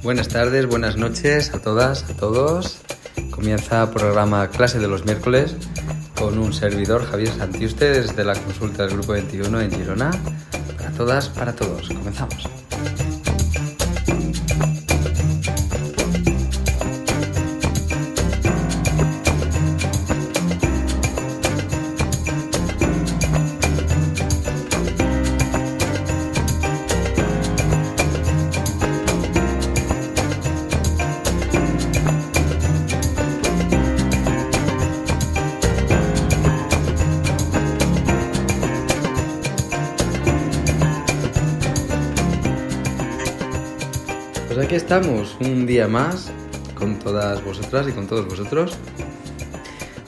Buenas tardes, buenas noches a todas, a todos. Comienza el programa Clase de los Miércoles con un servidor, Javier Santiuste, desde la consulta del Grupo 21 en Girona. Para todas, para todos. Comenzamos. Pues aquí estamos, un día más, con todas vosotras y con todos vosotros,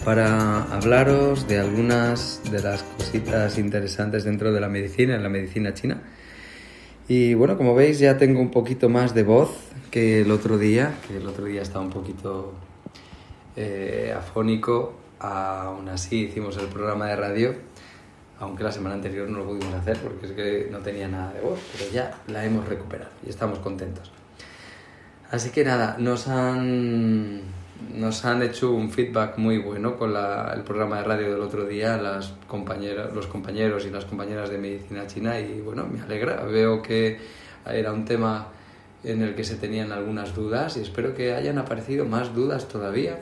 para hablaros de algunas de las cositas interesantes dentro de la medicina, en la medicina china. Y bueno, como veis, ya tengo un poquito más de voz que el otro día estaba un poquito afónico. Aún así hicimos el programa de radio, aunque la semana anterior no lo pudimos hacer porque es que no tenía nada de voz, pero ya la hemos recuperado y estamos contentos. Así que nada, nos han hecho un feedback muy bueno con el programa de radio del otro día, los compañeros y las compañeras de medicina china, y bueno, me alegra. Veo que era un tema en el que se tenían algunas dudas y espero que hayan aparecido más dudas todavía,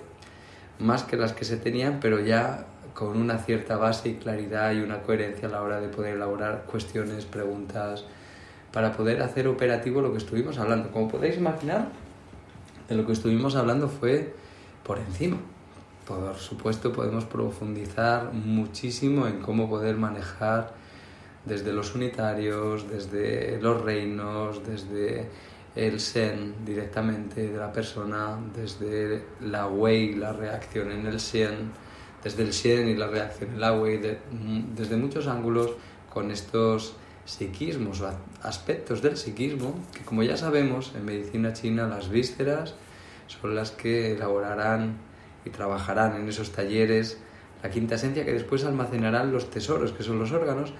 más que las que se tenían, pero ya con una cierta base y claridad y una coherencia a la hora de poder elaborar cuestiones, preguntas, para poder hacer operativo lo que estuvimos hablando. Como podéis imaginar, de lo que estuvimos hablando fue por encima. Por supuesto, podemos profundizar muchísimo en cómo poder manejar desde los unitarios, desde los reinos, desde el Shen directamente de la persona, desde la Wei, la reacción en el Shen, desde el Shen y la reacción en la Wei, desde muchos ángulos, con estos psiquismos o aspectos del psiquismo que, como ya sabemos, en medicina china las vísceras son las que elaborarán y trabajarán en esos talleres la quinta esencia, que después almacenarán los tesoros, que son los órganos,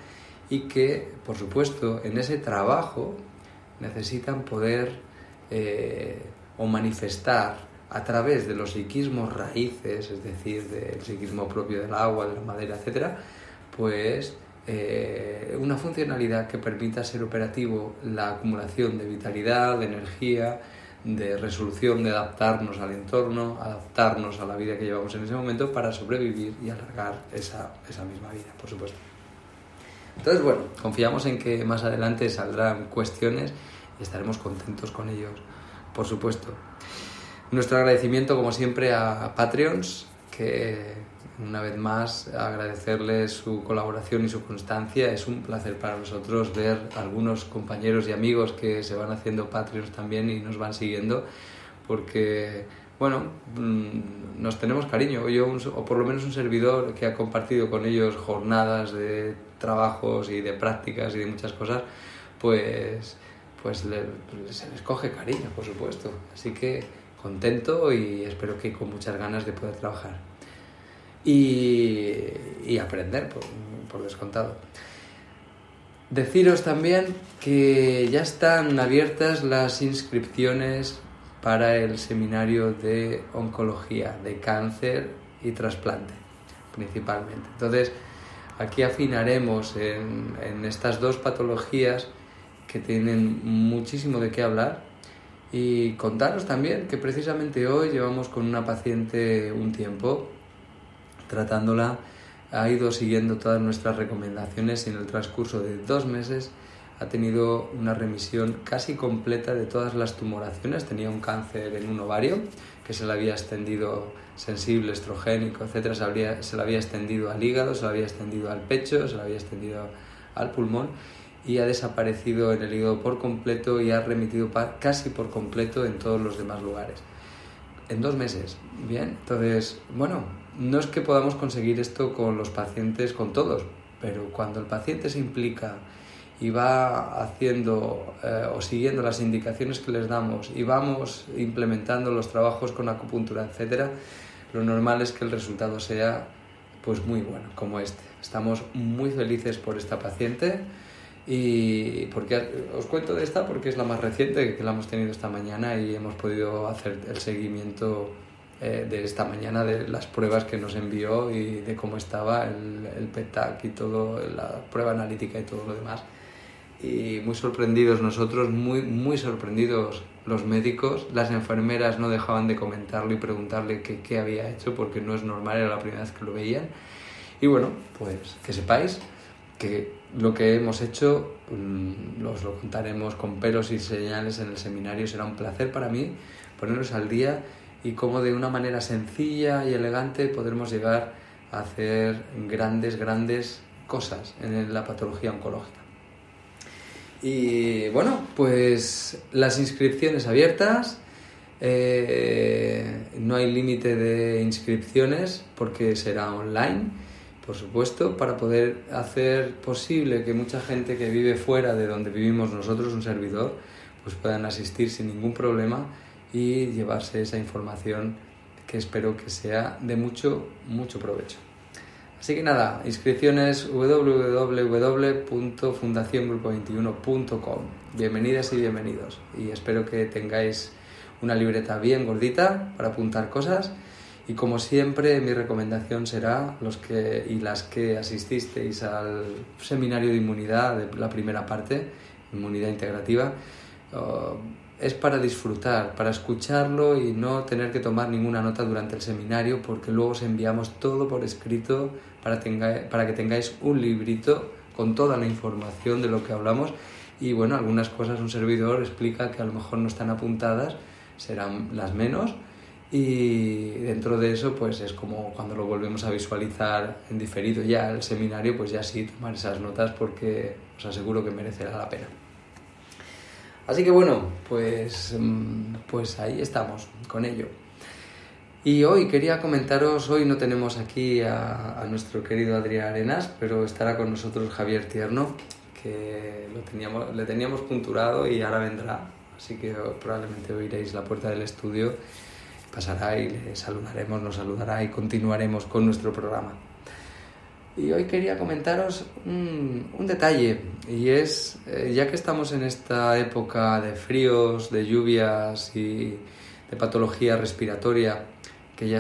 y que, por supuesto, en ese trabajo necesitan poder o manifestar a través de los psiquismos raíces, es decir, del psiquismo propio del agua, de la madera, etcétera, pues una funcionalidad que permita ser operativo la acumulación de vitalidad, de energía, de resolución, de adaptarnos al entorno, adaptarnos a la vida que llevamos en ese momento para sobrevivir y alargar esa misma vida, por supuesto. Entonces, bueno, confiamos en que más adelante saldrán cuestiones y estaremos contentos con ellos, por supuesto. Nuestro agradecimiento, como siempre, a Patreons, que una vez más agradecerles su colaboración y su constancia. Es un placer para nosotros ver a algunos compañeros y amigos que se van haciendo Patreons también y nos van siguiendo, porque, bueno, nos tenemos cariño. Yo, o por lo menos un servidor que ha compartido con ellos jornadas de trabajos y de prácticas y de muchas cosas, pues se les coge cariño, por supuesto. Así que contento y espero que con muchas ganas de poder trabajar y aprender, por descontado. Deciros también que ya están abiertas las inscripciones para el seminario de oncología, de cáncer y trasplante, principalmente. Entonces, aquí afinaremos en estas dos patologías que tienen muchísimo de qué hablar, y contaros también que precisamente hoy llevamos con una paciente un tiempo tratándola, ha ido siguiendo todas nuestras recomendaciones y en el transcurso de 2 meses ha tenido una remisión casi completa de todas las tumoraciones. Tenía un cáncer en un ovario que se le había extendido sensible, estrogénico, etcétera, se le había extendido al hígado, se le había extendido al pecho, se le había extendido al pulmón, y ha desaparecido en el hígado por completo y ha remitido casi por completo en todos los demás lugares. En 2 meses, bien. Entonces, bueno, no es que podamos conseguir esto con los pacientes, con todos, pero cuando el paciente se implica y va haciendo o siguiendo las indicaciones que les damos y vamos implementando los trabajos con acupuntura, etcétera, lo normal es que el resultado sea pues muy bueno, como este. Estamos muy felices por esta paciente Y porque os cuento de esta porque es la más reciente, que la hemos tenido esta mañana y hemos podido hacer el seguimiento de esta mañana de las pruebas que nos envió y de cómo estaba el PET-TAC y todo, la prueba analítica y todo lo demás. Y muy sorprendidos nosotros, muy sorprendidos los médicos. Las enfermeras no dejaban de comentarlo y preguntarle qué había hecho, porque no es normal, era la primera vez que lo veían. Y bueno, pues que sepáis que lo que hemos hecho os lo contaremos con pelos y señales en el seminario. Será un placer para mí ponernos al día y cómo de una manera sencilla y elegante podremos llegar a hacer grandes cosas en la patología oncológica. Y bueno, pues las inscripciones abiertas, no hay límite de inscripciones porque será online, por supuesto, para poder hacer posible que mucha gente que vive fuera de donde vivimos nosotros, un servidor, pues puedan asistir sin ningún problema y llevarse esa información que espero que sea de mucho provecho. Así que nada, inscripciones www.fundaciongrupo21.com. Bienvenidas y bienvenidos. Y espero que tengáis una libreta bien gordita para apuntar cosas. Y como siempre, mi recomendación será las que asististeis al seminario de inmunidad de la primera parte, inmunidad integrativa, es para disfrutar, para escucharlo y no tener que tomar ninguna nota durante el seminario, porque luego os enviamos todo por escrito para que tengáis un librito con toda la información de lo que hablamos. Y bueno, algunas cosas un servidor explica que a lo mejor no están apuntadas, serán las menos, y dentro de eso pues es como cuando lo volvemos a visualizar en diferido ya el seminario, pues ya sí tomar esas notas, porque os aseguro que merecerá la pena. Así que bueno, pues ahí estamos con ello. Y hoy quería comentaros, hoy no tenemos aquí a nuestro querido Adrián Arenas, pero estará con nosotros Javier Tierno, que le teníamos punturado y ahora vendrá. Así que probablemente oiréis la puerta del estudio, pasará y le saludaremos, nos saludará y continuaremos con nuestro programa. Y hoy quería comentaros un detalle, y es, ya que estamos en esta época de fríos, de lluvias y de patología respiratoria, que ya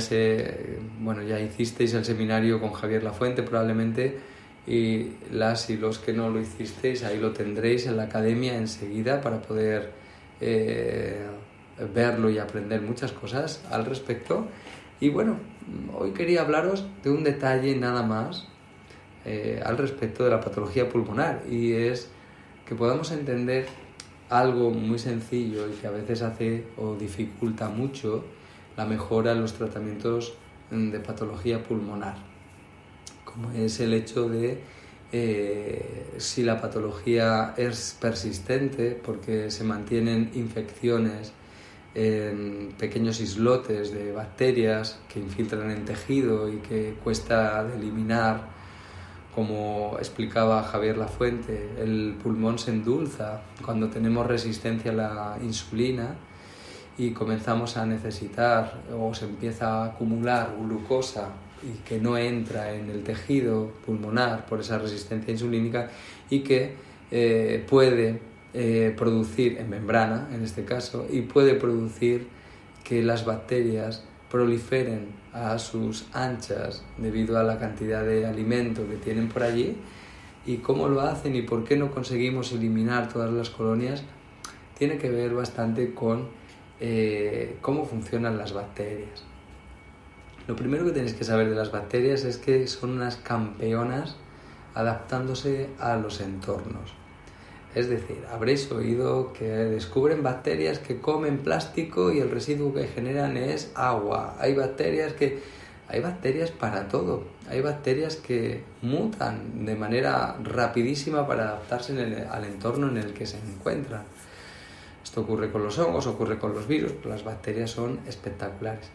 hicisteis el seminario con Javier Lafuente probablemente, y las y los que no lo hicisteis, ahí lo tendréis en la academia enseguida para poder verlo y aprender muchas cosas al respecto. Y bueno, hoy quería hablaros de un detalle nada más al respecto de la patología pulmonar, y es que podamos entender algo muy sencillo y que a veces hace o dificulta mucho la mejora en los tratamientos de patología pulmonar, como es el hecho de si la patología es persistente porque se mantienen infecciones en pequeños islotes de bacterias que infiltran en tejido y que cuesta de eliminar. Como explicaba Javier Lafuente, el pulmón se endulza cuando tenemos resistencia a la insulina y comenzamos a necesitar o se empieza a acumular glucosa y que no entra en el tejido pulmonar por esa resistencia insulínica, y que puede producir, en membrana en este caso, y puede producir que las bacterias proliferen a sus anchas debido a la cantidad de alimento que tienen por allí. Y cómo lo hacen y por qué no conseguimos eliminar todas las colonias tiene que ver bastante con cómo funcionan las bacterias. Lo primero que tenéis que saber de las bacterias es que son unas campeonas adaptándose a los entornos. Es decir, habréis oído que descubren bacterias que comen plástico y el residuo que generan es agua. Hay bacterias para todo. Hay bacterias que mutan de manera rapidísima para adaptarse al entorno en el que se encuentran. Esto ocurre con los hongos, ocurre con los virus, pero las bacterias son espectaculares.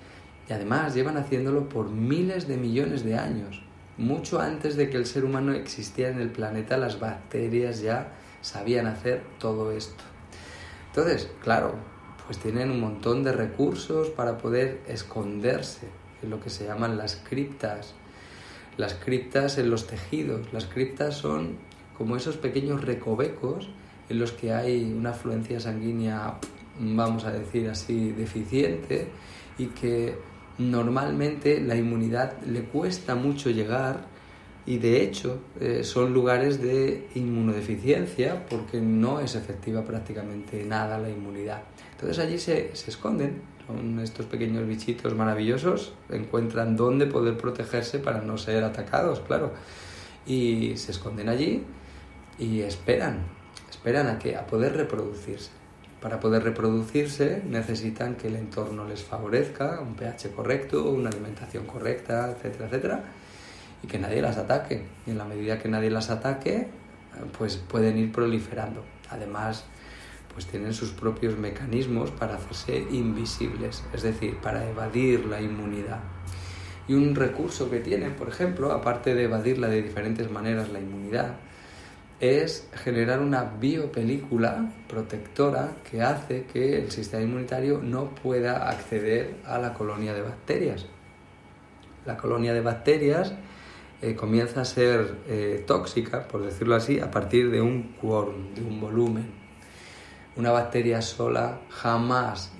Y además llevan haciéndolo por miles de millones de años. Mucho antes de que el ser humano existiera en el planeta, las bacterias ya sabían hacer todo esto. Entonces, claro, pues tienen un montón de recursos para poder esconderse en lo que se llaman las criptas. Las criptas en los tejidos. Las criptas son como esos pequeños recovecos en los que hay una afluencia sanguínea, vamos a decir así, deficiente, y que normalmente la inmunidad le cuesta mucho llegar, y de hecho son lugares de inmunodeficiencia porque no es efectiva prácticamente nada la inmunidad. Entonces allí se esconden, son estos pequeños bichitos maravillosos, encuentran dónde poder protegerse para no ser atacados, claro, y se esconden allí y esperan a poder reproducirse. Para poder reproducirse necesitan que el entorno les favorezca, un pH correcto, una alimentación correcta, etcétera, etcétera, y que nadie las ataque. Y en la medida que nadie las ataque, pues pueden ir proliferando. Además, pues tienen sus propios mecanismos para hacerse invisibles, es decir, para evadir la inmunidad. Y un recurso que tienen, por ejemplo, aparte de evadirla de diferentes maneras la inmunidad, es generar una biopelícula protectora que hace que el sistema inmunitario no pueda acceder a la colonia de bacterias. La colonia de bacterias comienza a ser tóxica, por decirlo así, a partir de un quórum, de un volumen. Una bacteria sola jamás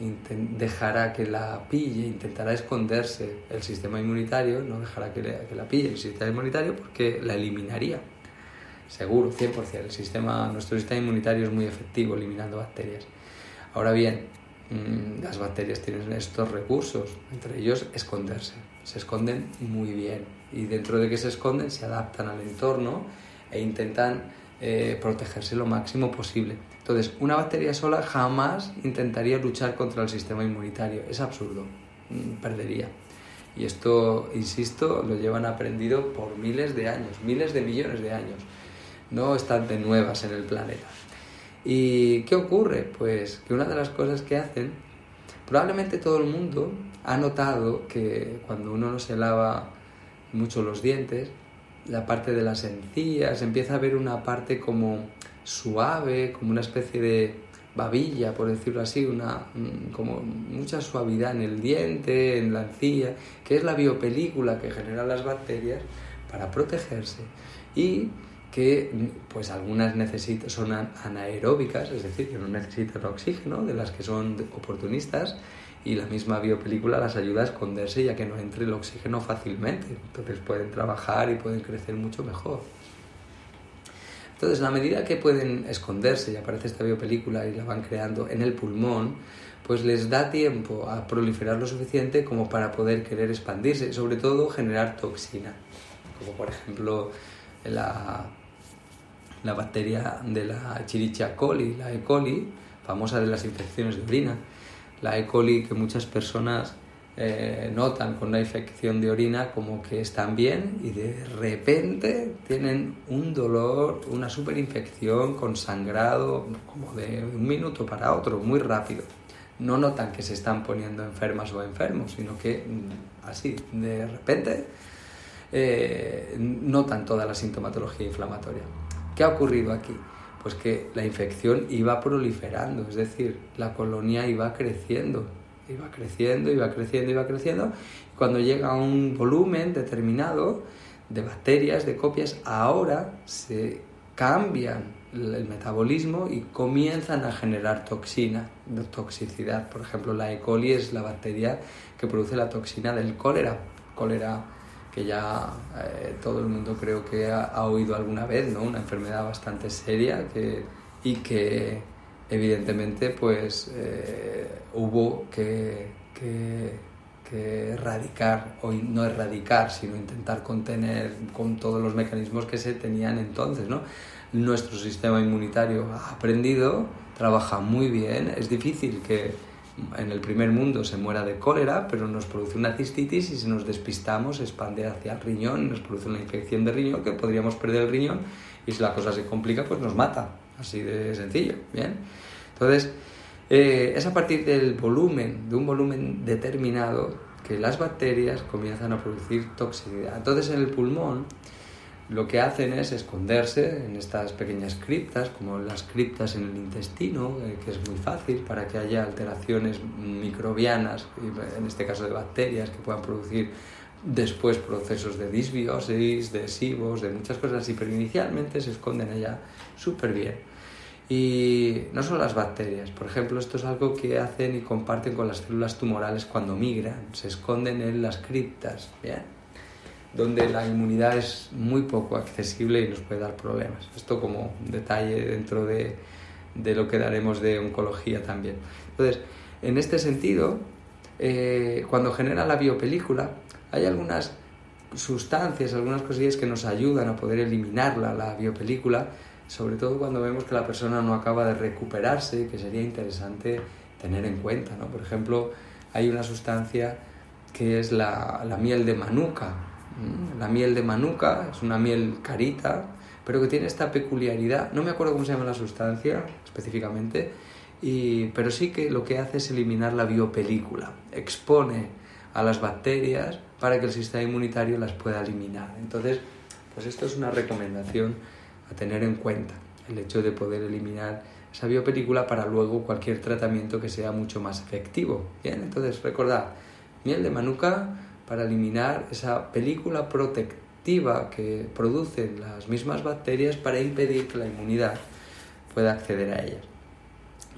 dejará que la pille, intentará esconderse el sistema inmunitario, no dejará que la pille el sistema inmunitario porque la eliminaría. Seguro, 100%. Nuestro sistema inmunitario es muy efectivo eliminando bacterias. Ahora bien, las bacterias tienen estos recursos, entre ellos esconderse. Se esconden muy bien y dentro de que se esconden se adaptan al entorno e intentan protegerse lo máximo posible. Entonces, una bacteria sola jamás intentaría luchar contra el sistema inmunitario. Es absurdo, perdería. Y esto, insisto, lo llevan aprendido por miles de años, miles de millones de años. No están de nuevas en el planeta. ¿Y qué ocurre? Pues que una de las cosas que hacen, probablemente todo el mundo ha notado que cuando uno no se lava mucho los dientes, la parte de las encías empieza a ver una parte como suave, como una especie de babilla, por decirlo así, como mucha suavidad en el diente, en la encía, que es la biopelícula que generan las bacterias para protegerse, y que pues algunas son anaeróbicas, es decir, que no necesitan oxígeno, de las que son oportunistas, y la misma biopelícula las ayuda a esconderse ya que no entre el oxígeno fácilmente, entonces pueden trabajar y pueden crecer mucho mejor. Entonces, a medida que pueden esconderse y aparece esta biopelícula y la van creando en el pulmón, pues les da tiempo a proliferar lo suficiente como para poder querer expandirse y sobre todo generar toxina, como por ejemplo la bacteria de la Escherichia coli, la E. coli, famosa de las infecciones de orina. La E. coli que muchas personas notan con una infección de orina como que están bien y de repente tienen un dolor, una superinfección con sangrado como de un minuto para otro, muy rápido. No notan que se están poniendo enfermas o enfermos, sino que así, de repente, notan toda la sintomatología inflamatoria. ¿Qué ha ocurrido aquí? Pues que la infección iba proliferando, es decir, la colonia iba creciendo. Y cuando llega a un volumen determinado de bacterias, de copias, ahora se cambian el metabolismo y comienzan a generar toxicidad. Por ejemplo, la E. coli es la bacteria que produce la toxina del cólera que ya todo el mundo creo que ha oído alguna vez, ¿no? Una enfermedad bastante seria y que evidentemente pues hubo que erradicar, o no erradicar, sino intentar contener con todos los mecanismos que se tenían entonces, ¿no? Nuestro sistema inmunitario ha aprendido, trabaja muy bien, es difícil que en el primer mundo se muera de cólera, pero nos produce una cistitis y si nos despistamos se expande hacia el riñón, nos produce una infección de riñón que podríamos perder el riñón y si la cosa se complica pues nos mata, así de sencillo, ¿bien? Entonces es a partir de un volumen determinado que las bacterias comienzan a producir toxicidad. Entonces en el pulmón lo que hacen es esconderse en estas pequeñas criptas, como las criptas en el intestino, que es muy fácil para que haya alteraciones microbianas, en este caso de bacterias, que puedan producir después procesos de disbiosis, de SIBOS, de muchas cosas así, pero inicialmente se esconden allá súper bien. Y no solo las bacterias, por ejemplo, esto es algo que hacen y comparten con las células tumorales cuando migran, se esconden en las criptas, ¿bien? Donde la inmunidad es muy poco accesible y nos puede dar problemas. Esto como detalle dentro de lo que daremos de oncología también. Entonces, en este sentido, cuando genera la biopelícula, hay algunas sustancias, algunas cosillas que nos ayudan a poder eliminarla, la biopelícula, sobre todo cuando vemos que la persona no acaba de recuperarse, que sería interesante tener en cuenta, ¿no? Por ejemplo, hay una sustancia que es la miel de manuka. La miel de manuka es una miel carita, pero que tiene esta peculiaridad, no me acuerdo cómo se llama la sustancia específicamente, pero sí que lo que hace es eliminar la biopelícula, expone a las bacterias para que el sistema inmunitario las pueda eliminar. Entonces, pues esto es una recomendación a tener en cuenta, el hecho de poder eliminar esa biopelícula para luego cualquier tratamiento que sea mucho más efectivo. Bien, entonces recordad, miel de manuka para eliminar esa película protectiva que producen las mismas bacterias para impedir que la inmunidad pueda acceder a ellas.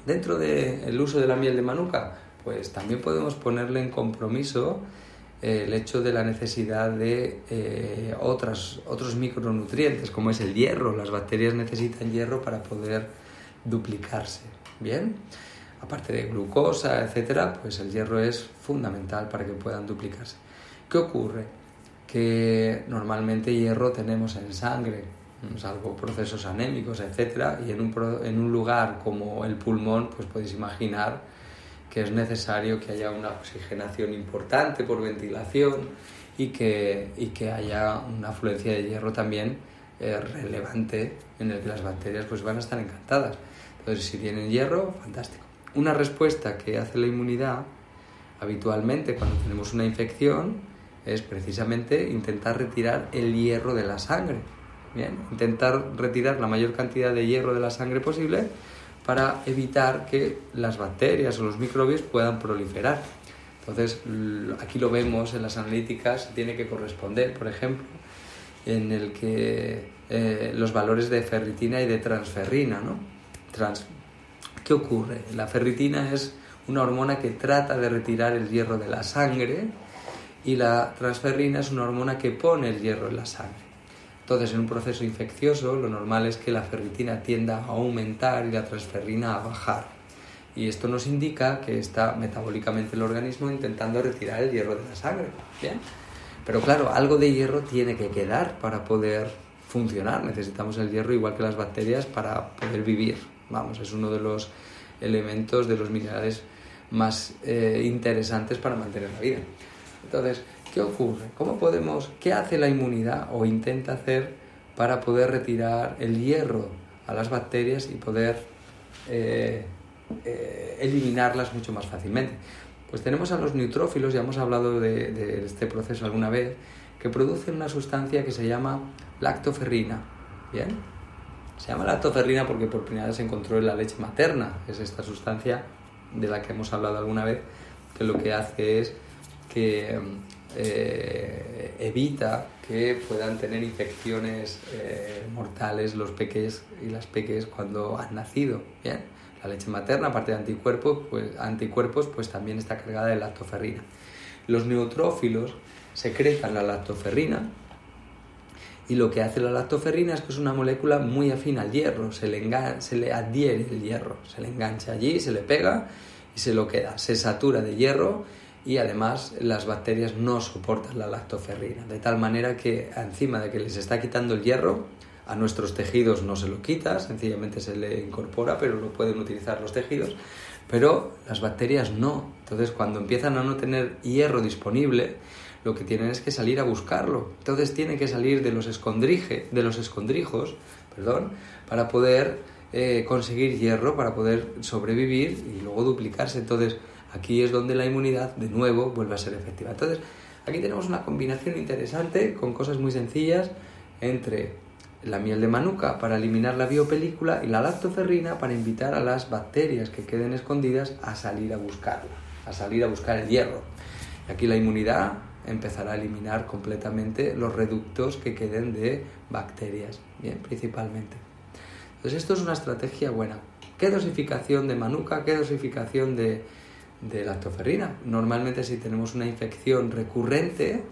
Dentro del uso de la miel de manuka, pues también podemos ponerle en compromiso el hecho de la necesidad de otros micronutrientes, como es el hierro. Las bacterias necesitan hierro para poder duplicarse, ¿bien? Aparte de glucosa, etcétera, pues el hierro es fundamental para que puedan duplicarse. ¿Qué ocurre? Que normalmente hierro tenemos en sangre, salvo procesos anémicos, etcétera, y en un lugar como el pulmón, pues podéis imaginar que es necesario que haya una oxigenación importante por ventilación y que haya una afluencia de hierro también relevante, en el que las bacterias pues van a estar encantadas. Entonces, si tienen hierro, fantástico. Una respuesta que hace la inmunidad habitualmente cuando tenemos una infección es precisamente intentar retirar el hierro de la sangre. Bien, intentar retirar la mayor cantidad de hierro de la sangre posible para evitar que las bacterias o los microbios puedan proliferar. Entonces, aquí lo vemos en las analíticas, tiene que corresponder, por ejemplo, en el que los valores de ferritina y de transferrina, ¿no? ¿Qué ocurre? La ferritina es una hormona que trata de retirar el hierro de la sangre y la transferrina es una hormona que pone el hierro en la sangre. Entonces, en un proceso infeccioso, lo normal es que la ferritina tienda a aumentar y la transferrina a bajar. Y esto nos indica que está metabólicamente el organismo intentando retirar el hierro de la sangre. ¿Bien? Pero claro, algo de hierro tiene que quedar para poder funcionar. Necesitamos el hierro igual que las bacterias para poder vivir. Vamos, es uno de los elementos, de los minerales más interesantes para mantener la vida. Entonces, ¿qué ocurre? ¿Qué hace la inmunidad o intenta hacer para poder retirar el hierro a las bacterias y poder eliminarlas mucho más fácilmente? Pues tenemos a los neutrófilos, ya hemos hablado de este proceso alguna vez, que producen una sustancia que se llama lactoferrina. ¿Bien? Se llama lactoferrina porque por primera vez se encontró en la leche materna. Es esta sustancia de la que hemos hablado alguna vez, que lo que hace es que evita que puedan tener infecciones mortales los peques y las peques cuando han nacido. Bien, la leche materna, aparte de anticuerpos, pues también está cargada de lactoferrina. Los neutrófilos secretan la lactoferrina y lo que hace la lactoferrina es que es una molécula muy afín al hierro, se le adhiere el hierro, se le engancha allí, se le pega y se lo queda, se satura de hierro. Y además las bacterias no soportan la lactoferrina, de tal manera que encima de que les está quitando el hierro, a nuestros tejidos no se lo quita, sencillamente se le incorpora, pero lo pueden utilizar los tejidos, pero las bacterias no. Entonces, cuando empiezan a no tener hierro disponible, lo que tienen es que salir a buscarlo. Entonces tienen que salir de los escondrijos, para poder conseguir hierro, para poder sobrevivir y luego duplicarse. Entonces, aquí es donde la inmunidad, de nuevo, vuelve a ser efectiva. Entonces, aquí tenemos una combinación interesante con cosas muy sencillas entre la miel de manuka para eliminar la biopelícula y la lactoferrina para invitar a las bacterias que queden escondidas a salir a buscarla, a salir a buscar el hierro. Y aquí la inmunidad empezará a eliminar completamente los reductos que queden de bacterias, bien, principalmente. Entonces esto es una estrategia buena. ¿Qué dosificación de manuka? ¿Qué dosificación de lactoferrina? Normalmente si tenemos una infección recurrente,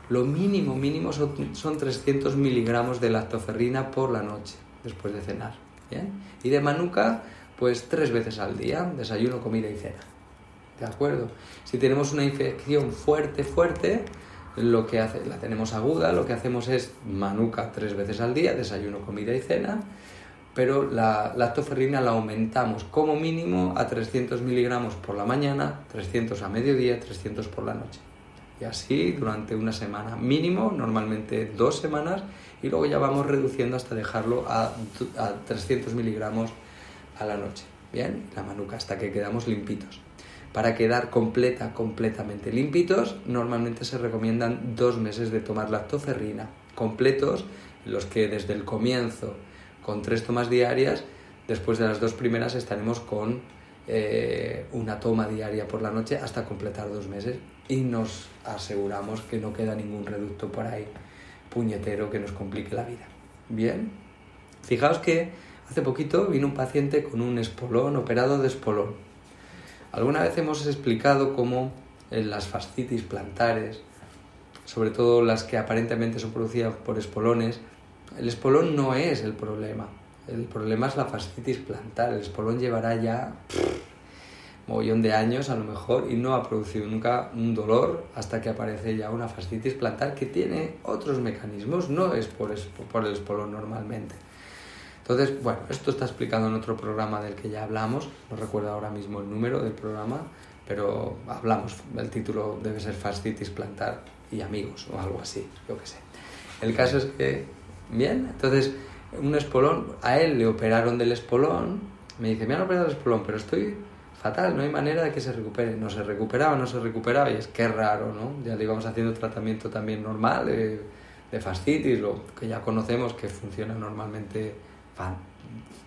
lo mínimo son 300 miligramos de lactoferrina por la noche, después de cenar, ¿bien? Y de manuka, pues 3 veces al día, desayuno, comida y cena. ¿De acuerdo? Si tenemos una infección fuerte, la tenemos aguda, lo que hacemos es manuka 3 veces al día, desayuno, comida y cena, pero la lactoferrina la aumentamos como mínimo a 300 miligramos por la mañana, 300 a mediodía, 300 por la noche. Y así durante una semana mínimo, normalmente 2 semanas, y luego ya vamos reduciendo hasta dejarlo a 300 miligramos a la noche. Bien, la manuka hasta que quedamos limpitos. Para quedar completamente limpitos, normalmente se recomiendan 2 meses de tomar lactoferrina completos, los que desde el comienzo con 3 tomas diarias, después de las 2 primeras estaremos con una toma diaria por la noche hasta completar 2 meses y nos aseguramos que no queda ningún reducto por ahí puñetero que nos complique la vida. Bien, fijaos que hace poquito vino un paciente con un espolón, operado de espolón. Alguna vez hemos explicado cómo en las fascitis plantares, sobre todo las que aparentemente son producidas por espolones, el espolón no es el problema es la fascitis plantar. El espolón llevará ya mogollón de años a lo mejor y no ha producido nunca un dolor hasta que aparece ya una fascitis plantar que tiene otros mecanismos, no es por el espolón normalmente. Entonces, bueno, esto está explicado en otro programa del que ya hablamos, no recuerdo ahora mismo el número del programa, pero hablamos, el título debe ser fascitis plantar y amigos o algo así, yo qué sé. El caso es que, bien, entonces un espolón, a él le operaron del espolón, me dice, me han operado del espolón, pero estoy fatal, no hay manera de que se recupere. No se recuperaba y es que es raro, ¿no? Ya le íbamos haciendo tratamiento también normal de fascitis, lo que ya conocemos que funciona normalmente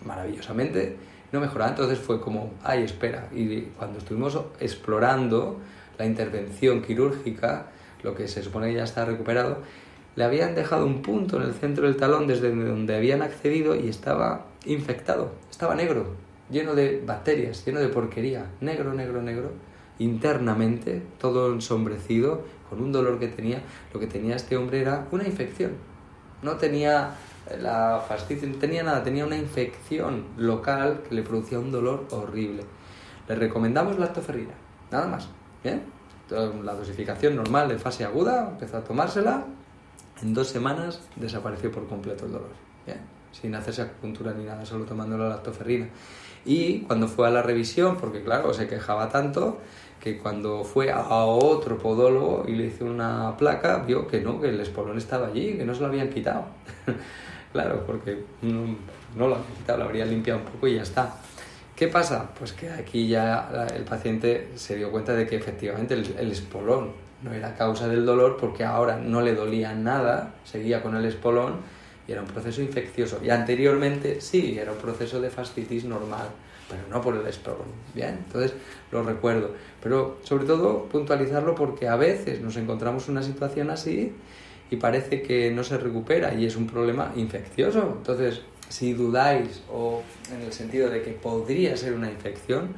maravillosamente, no mejoraba. Entonces fue como, ay, espera, y cuando estuvimos explorando la intervención quirúrgica, lo que se supone que ya está recuperado, le habían dejado un punto en el centro del talón desde donde habían accedido y estaba infectado, estaba negro, lleno de bacterias, lleno de porquería, negro, internamente, todo ensombrecido, con un dolor que tenía. Lo que tenía este hombre era una infección, no tenía la fascitis, no tenía nada, tenía una infección local que le producía un dolor horrible. Le recomendamos lactoferrina, nada más, ¿bien? Entonces, la dosificación normal de fase aguda, empezó a tomársela. En 2 semanas desapareció por completo el dolor, ¿bien? Sin hacerse acupuntura ni nada, solo tomando la lactoferrina. Y cuando fue a la revisión, porque claro, se quejaba tanto, que cuando fue a otro podólogo y le hizo una placa, vio que no, que el espolón estaba allí, que no se lo habían quitado. Claro, porque no lo habían quitado, lo habrían limpiado un poco y ya está. ¿Qué pasa? Pues que aquí ya el paciente se dio cuenta de que efectivamente el espolón no era causa del dolor, porque ahora no le dolía nada, seguía con el espolón y era un proceso infeccioso. Y anteriormente sí, era un proceso de fascitis normal, pero no por el espolón. Bien, entonces lo recuerdo. Pero sobre todo puntualizarlo porque a veces nos encontramos en una situación así y parece que no se recupera y es un problema infeccioso. Entonces, si dudáis o en el sentido de que podría ser una infección,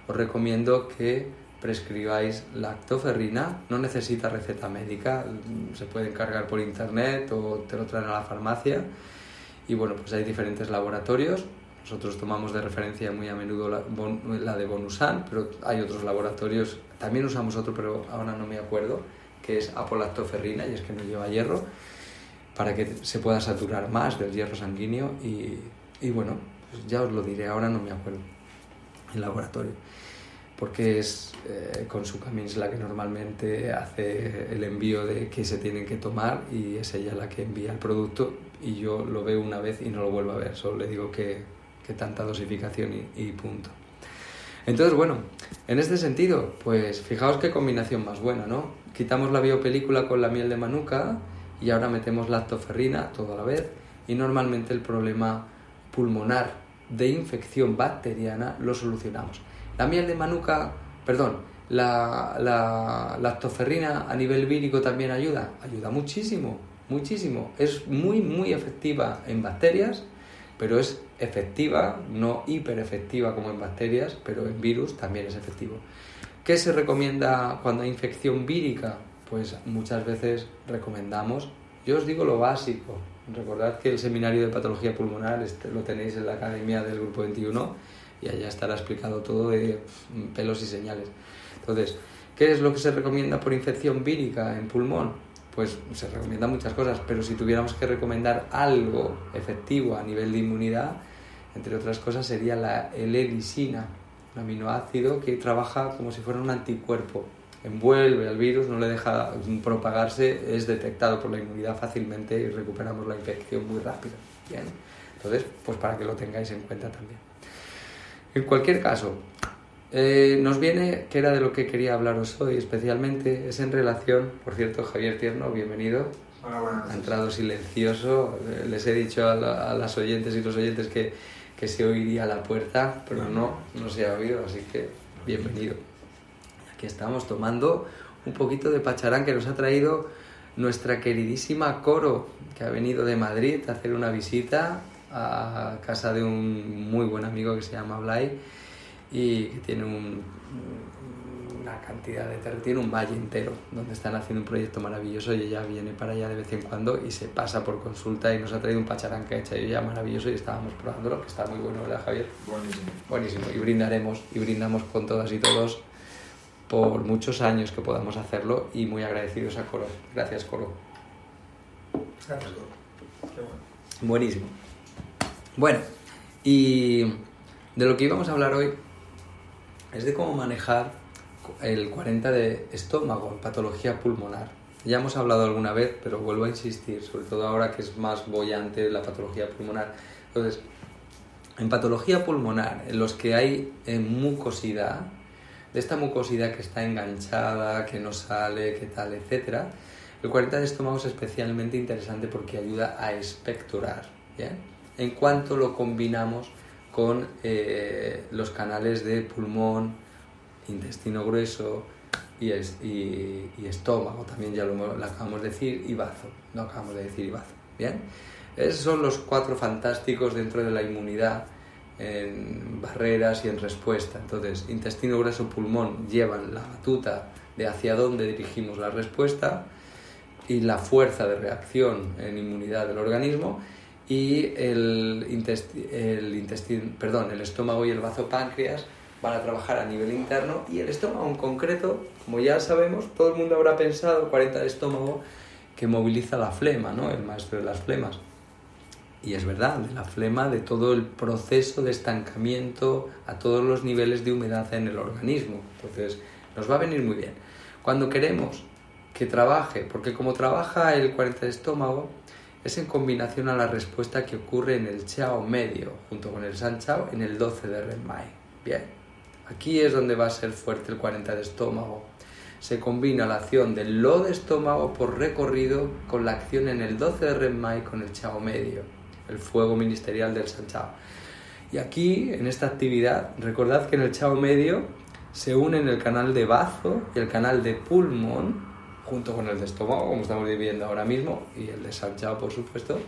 os recomiendo que prescribáis lactoferrina. No necesita receta médica, se puede encargar por internet o te lo traen a la farmacia. Y bueno, pues hay diferentes laboratorios. Nosotros tomamos de referencia muy a menudo la de Bonusan, pero hay otros laboratorios. También usamos otro, pero ahora no me acuerdo, que es apolactoferrina, y es que no lleva hierro, para que se pueda saturar más del hierro sanguíneo. Y bueno, pues ya os lo diré, ahora no me acuerdo el laboratorio, porque es Consumamins la que normalmente hace el envío de que se tienen que tomar y es ella la que envía el producto y yo lo veo una vez y no lo vuelvo a ver, solo le digo que tanta dosificación y punto. Entonces, bueno, en este sentido, pues fijaos qué combinación más buena, ¿no? Quitamos la biopelícula con la miel de manuka y ahora metemos lactoferrina todo a la vez y normalmente el problema pulmonar de infección bacteriana lo solucionamos. La miel de manuka, La lactoferrina a nivel vírico también ayuda muchísimo, muchísimo. Es muy, muy efectiva en bacterias, pero es efectiva, no hiperefectiva como en bacterias, pero en virus también es efectivo. ¿Qué se recomienda cuando hay infección vírica? Pues muchas veces recomendamos, yo os digo lo básico. Recordad que el seminario de patología pulmonar lo tenéis en la academia del Grupo 21 y allá estará explicado todo de pelos y señales. Entonces, ¿qué es lo que se recomienda por infección vírica en pulmón? Pues se recomiendan muchas cosas, pero si tuviéramos que recomendar algo efectivo a nivel de inmunidad, entre otras cosas sería la L-lisina, un aminoácido que trabaja como si fuera un anticuerpo. Envuelve al virus, no le deja propagarse, es detectado por la inmunidad fácilmente y recuperamos la infección muy rápido. Bien, entonces, pues para que lo tengáis en cuenta también. En cualquier caso, nos viene, que era de lo que quería hablaros hoy especialmente, es en relación, por cierto, Javier Tierno, bienvenido. Hola, buenas noches. Ha entrado silencioso, les he dicho a las oyentes y los oyentes que se oiría a la puerta, pero no se ha oído, así que bienvenido. Aquí estamos tomando un poquito de pacharán que nos ha traído nuestra queridísima Coro, que ha venido de Madrid a hacer una visita a casa de un muy buen amigo que se llama Blay y que tiene una cantidad de terreno, tiene un valle entero donde están haciendo un proyecto maravilloso y ella viene para allá de vez en cuando y se pasa por consulta y nos ha traído un pacharán que ha hecho ella maravilloso y estábamos probándolo, que está muy bueno, ¿verdad, Javier? Buenísimo. Buenísimo, y brindamos con todas y todos por muchos años que podamos hacerlo y muy agradecidos a Coro. Gracias, Coro. Gracias, Coro. Qué bueno. Buenísimo. Bueno, y de lo que íbamos a hablar hoy es de cómo manejar el 40 de estómago en patología pulmonar. Ya hemos hablado alguna vez, pero vuelvo a insistir, sobre todo ahora que es más boyante la patología pulmonar. Entonces, en patología pulmonar, en los que hay mucosidad, de esta mucosidad que está enganchada, que no sale, que tal, etc., el 40 de estómago es especialmente interesante porque ayuda a expectorar, ¿bien? En cuanto lo combinamos con los canales de pulmón, intestino grueso y estómago, también ya lo acabamos de decir, y bazo, no acabamos de decir y bazo, ¿bien? Esos son los 4 fantásticos dentro de la inmunidad en barreras y en respuesta. Entonces, intestino grueso, pulmón llevan la batuta de hacia dónde dirigimos la respuesta y la fuerza de reacción en inmunidad del organismo, y el estómago y el bazo páncreas van a trabajar a nivel interno, y el estómago en concreto, como ya sabemos, todo el mundo habrá pensado, 40 de estómago, que moviliza la flema, ¿no? El maestro de las flemas. Y es verdad, de la flema, de todo el proceso de estancamiento a todos los niveles de humedad en el organismo. Entonces, nos va a venir muy bien. Cuando queremos que trabaje, porque como trabaja el 40 de estómago, es en combinación a la respuesta que ocurre en el Chao medio, junto con el San Chao, en el 12 de Renmai. Bien, aquí es donde va a ser fuerte el 40 de estómago. Se combina la acción del Lo de estómago por recorrido con la acción en el 12 de Renmai con el Chao medio, el fuego ministerial del San Chao. Y aquí, en esta actividad, recordad que en el Chao medio se unen el canal de bazo y el canal de pulmón, junto con el de estómago, como estamos viviendo ahora mismo, y el de San Chao, por supuesto,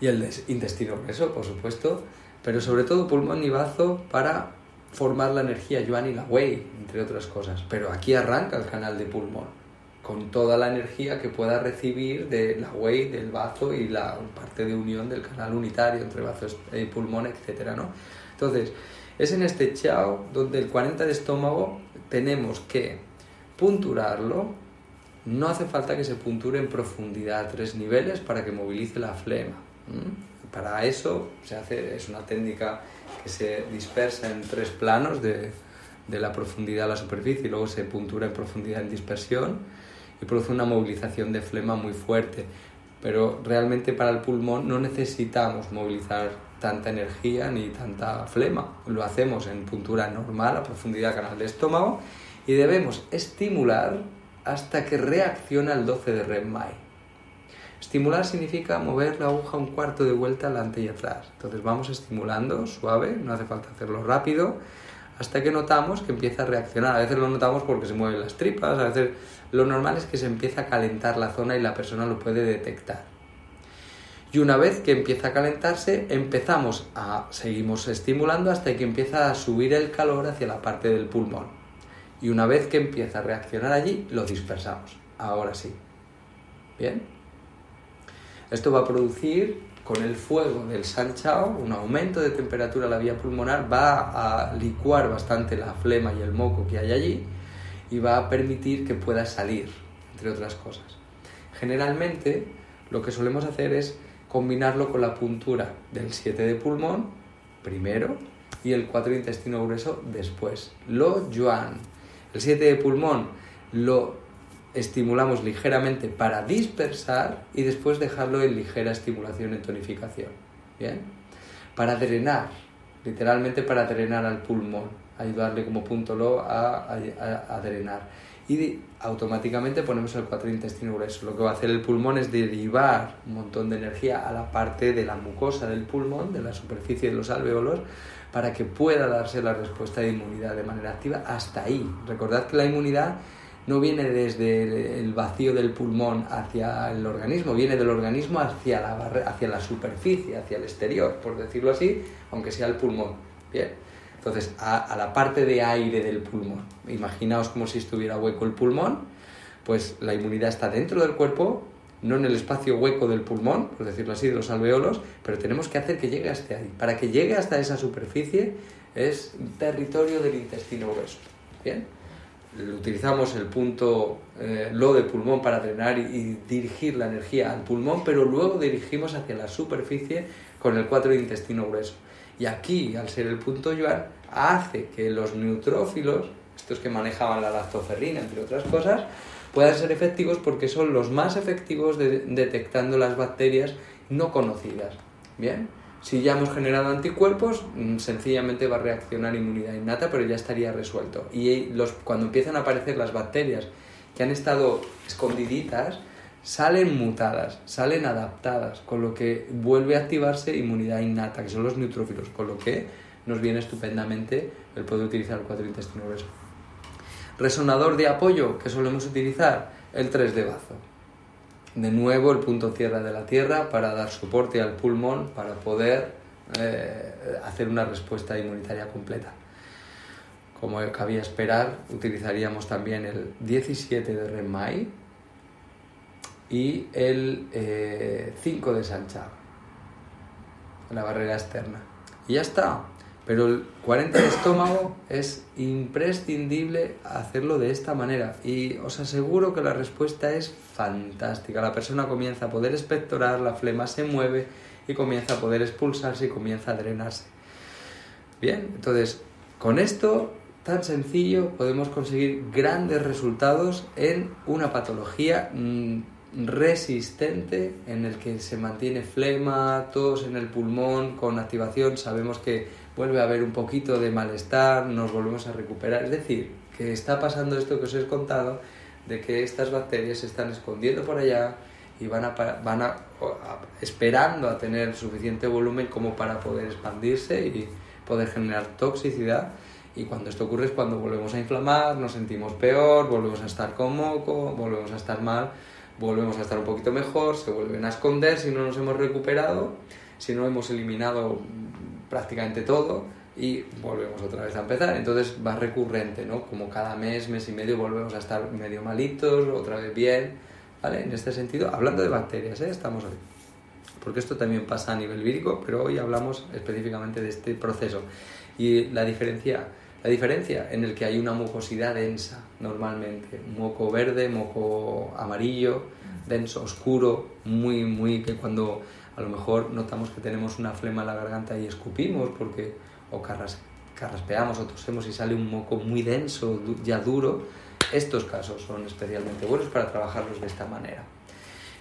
y el de intestino grueso, por supuesto, pero sobre todo pulmón y bazo para formar la energía Yuan y la Wei, entre otras cosas. Pero aquí arranca el canal de pulmón, con toda la energía que pueda recibir de la Wei, del bazo y la parte de unión del canal unitario entre bazo y pulmón, etcétera, ¿no? Entonces, es en este Chao donde el 40 de estómago tenemos que punturarlo. No hace falta que se punture en profundidad a 3 niveles para que movilice la flema. Para eso es una técnica que se dispersa en 3 planos, de la profundidad a la superficie, y luego se puntura en profundidad en dispersión y produce una movilización de flema muy fuerte. Pero realmente para el pulmón no necesitamos movilizar tanta energía ni tanta flema. Lo hacemos en puntura normal a profundidad canal de estómago y debemos estimular hasta que reacciona el 12 de Renmai. Estimular significa mover la aguja un cuarto de vuelta adelante y atrás. Entonces vamos estimulando suave, no hace falta hacerlo rápido, hasta que notamos que empieza a reaccionar. A veces lo notamos porque se mueven las tripas, a veces lo normal es que se empieza a calentar la zona y la persona lo puede detectar. Y una vez que empieza a calentarse, seguimos estimulando hasta que empieza a subir el calor hacia la parte del pulmón. Y una vez que empieza a reaccionar allí, lo dispersamos. Ahora sí. ¿Bien? Esto va a producir, con el fuego del Shan Chao, un aumento de temperatura en la vía pulmonar, va a licuar bastante la flema y el moco que hay allí y va a permitir que pueda salir, entre otras cosas. Generalmente, lo que solemos hacer es combinarlo con la puntura del 7 de pulmón primero y el 4 de intestino grueso después. Lo Yuan. El 7 de pulmón lo estimulamos ligeramente para dispersar y después dejarlo en ligera estimulación en tonificación. ¿Bien? Para drenar, literalmente para drenar al pulmón, ayudarle como punto Lo a drenar. Y automáticamente ponemos el 4 de intestino grueso. Lo que va a hacer el pulmón es derivar un montón de energía a la parte de la mucosa del pulmón, de la superficie de los alvéolos, para que pueda darse la respuesta de inmunidad de manera activa hasta ahí. Recordad que la inmunidad no viene desde el vacío del pulmón hacia el organismo, viene del organismo hacia la superficie, hacia el exterior, por decirlo así, aunque sea el pulmón. Bien. Entonces, a la parte de aire del pulmón. Imaginaos como si estuviera hueco el pulmón, pues la inmunidad está dentro del cuerpo, no en el espacio hueco del pulmón, por decirlo así, de los alvéolos, pero tenemos que hacer que llegue hasta ahí. Para que llegue hasta esa superficie es territorio del intestino grueso. ¿Bien? Utilizamos el punto Lo del pulmón para drenar y dirigir la energía al pulmón, pero luego dirigimos hacia la superficie con el 4 de intestino grueso. Y aquí, al ser el punto Yuan, hace que los neutrófilos, estos que manejaban la lactoferrina, entre otras cosas, puedan ser efectivos porque son los más efectivos detectando las bacterias no conocidas. ¿Bien? Si ya hemos generado anticuerpos, sencillamente va a reaccionar inmunidad innata, pero ya estaría resuelto. Y cuando empiezan a aparecer las bacterias que han estado escondiditas, salen mutadas, salen adaptadas, con lo que vuelve a activarse inmunidad innata, que son los neutrófilos, con lo que nos viene estupendamente el poder utilizar el 4 de intestino grueso. Resonador de apoyo que solemos utilizar, el 3 de bazo. De nuevo el punto tierra de la tierra para dar soporte al pulmón para poder hacer una respuesta inmunitaria completa. Como cabía esperar, utilizaríamos también el 17 de Renmai y el 5 de Shan Chao, la barrera externa. Y ya está. Pero el 40 de estómago es imprescindible hacerlo de esta manera. Y os aseguro que la respuesta es fantástica. La persona comienza a poder expectorar, la flema se mueve y comienza a poder expulsarse y comienza a drenarse. Bien, entonces, con esto tan sencillo podemos conseguir grandes resultados en una patología resistente en el que se mantiene flema, tos en el pulmón, con activación sabemos que vuelve a haber un poquito de malestar, nos volvemos a recuperar. Es decir, que está pasando esto que os he contado, de que estas bacterias se están escondiendo por allá y van esperando a tener suficiente volumen como para poder expandirse y poder generar toxicidad. Y cuando esto ocurre es cuando volvemos a inflamar, nos sentimos peor, volvemos a estar con moco, volvemos a estar mal, volvemos a estar un poquito mejor, se vuelven a esconder si no nos hemos recuperado, si no hemos eliminado prácticamente todo y volvemos otra vez a empezar. Entonces va recurrente, ¿no? Como cada mes, mes y medio volvemos a estar medio malitos, otra vez bien, ¿vale? En este sentido, hablando de bacterias, estamos hoy. Porque esto también pasa a nivel vírico, pero hoy hablamos específicamente de este proceso. Y la diferencia en el que hay una mucosidad densa, normalmente, moco verde, moco amarillo, denso, oscuro, muy que cuando a lo mejor notamos que tenemos una flema en la garganta y escupimos o carraspeamos o tosemos y sale un moco muy denso, ya duro, estos casos son especialmente buenos para trabajarlos de esta manera.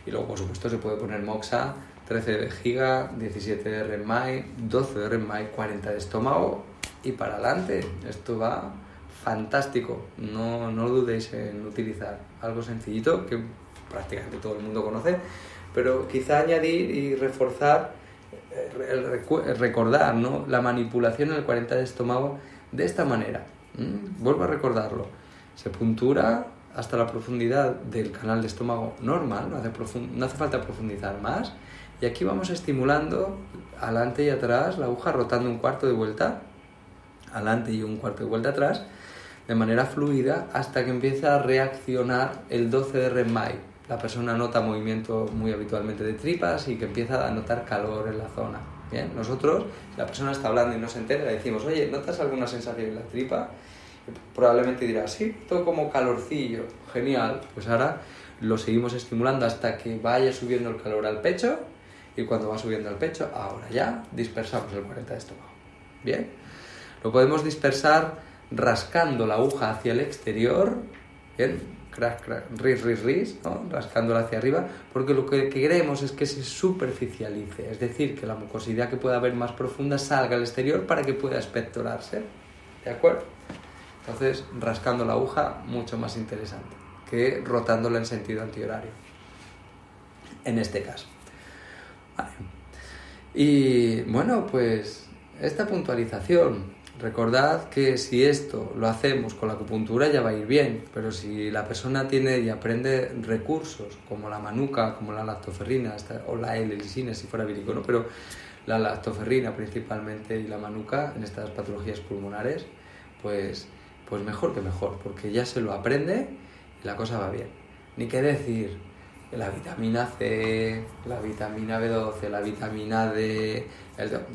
Y luego, por supuesto, se puede poner moxa, 13 de vejiga, 17 de Renmai, 12 de Renmai, 40 de estómago y para adelante. Esto va fantástico, no dudéis en utilizar algo sencillito que prácticamente todo el mundo conoce, pero quizá añadir y reforzar, recordar, ¿no? La manipulación en el 40 de estómago de esta manera. Vuelvo a recordarlo. Se puntura hasta la profundidad del canal de estómago normal, no hace falta profundizar más. Y aquí vamos estimulando adelante y atrás la aguja, rotando un cuarto de vuelta adelante y un cuarto de vuelta atrás, de manera fluida, hasta que empieza a reaccionar el 12 de REM-MAI. La persona nota movimiento muy habitualmente de tripas y que empieza a notar calor en la zona. Bien, nosotros, si la persona está hablando y no se entera, le decimos, oye, ¿notas alguna sensación en la tripa? Y probablemente dirá, sí, todo como calorcillo, genial. Pues ahora lo seguimos estimulando hasta que vaya subiendo el calor al pecho, y cuando va subiendo al pecho, ahora ya dispersamos el 40 de estómago. Bien. Lo podemos dispersar rascando la aguja hacia el exterior, bien, crack, crack, ris, ¿no? Rascándola hacia arriba, porque lo que queremos es que se superficialice, es decir, que la mucosidad que pueda haber más profunda salga al exterior para que pueda expectorarse, ¿de acuerdo? Entonces, rascando la aguja, mucho más interesante que rotándola en sentido antihorario, en este caso. Vale. Y bueno, pues esta puntualización. Recordad que si esto lo hacemos con la acupuntura ya va a ir bien, pero si la persona tiene y aprende recursos como la manuka, como la lactoferrina o la L-lisina si fuera vírico, ¿no? Pero la lactoferrina principalmente y la manuka en estas patologías pulmonares, pues mejor que mejor, porque ya se lo aprende y la cosa va bien. Ni qué decir, la vitamina C, la vitamina B12, la vitamina D,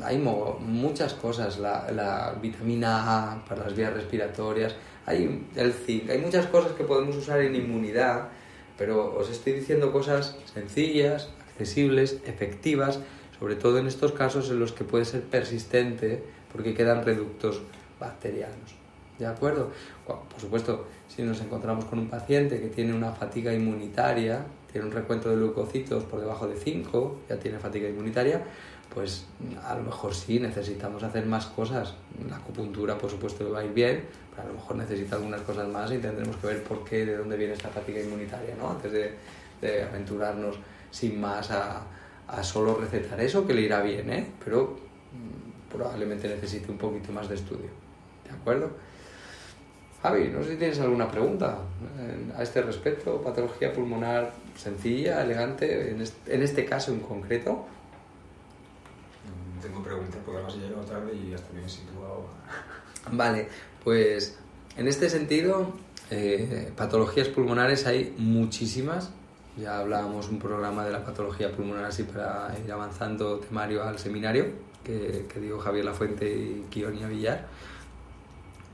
hay muchas cosas, la vitamina A para las vías respiratorias, hay el zinc, hay muchas cosas que podemos usar en inmunidad, pero os estoy diciendo cosas sencillas, accesibles, efectivas, sobre todo en estos casos en los que puede ser persistente porque quedan reductos bacterianos. ¿De acuerdo? Bueno, por supuesto, si nos encontramos con un paciente que tiene una fatiga inmunitaria, tiene un recuento de leucocitos por debajo de 5, ya tiene fatiga inmunitaria, pues a lo mejor sí necesitamos hacer más cosas. La acupuntura, por supuesto, va a ir bien, pero a lo mejor necesita algunas cosas más y tendremos que ver por qué, de dónde viene esta fatiga inmunitaria, ¿no? Antes de aventurarnos sin más a solo recetar eso, que le irá bien, ¿eh? Pero probablemente necesite un poquito más de estudio. ¿De acuerdo? Javi, no sé si tienes alguna pregunta a este respecto. Patología pulmonar sencilla, elegante, en este caso en concreto. Tengo preguntas porque además he llegado tarde y ya estoy bien situado. Vale, pues en este sentido, patologías pulmonares hay muchísimas. Ya hablábamos un programa de la patología pulmonar así para ir avanzando temario al seminario que dio Javier Lafuente y Kionia Villar.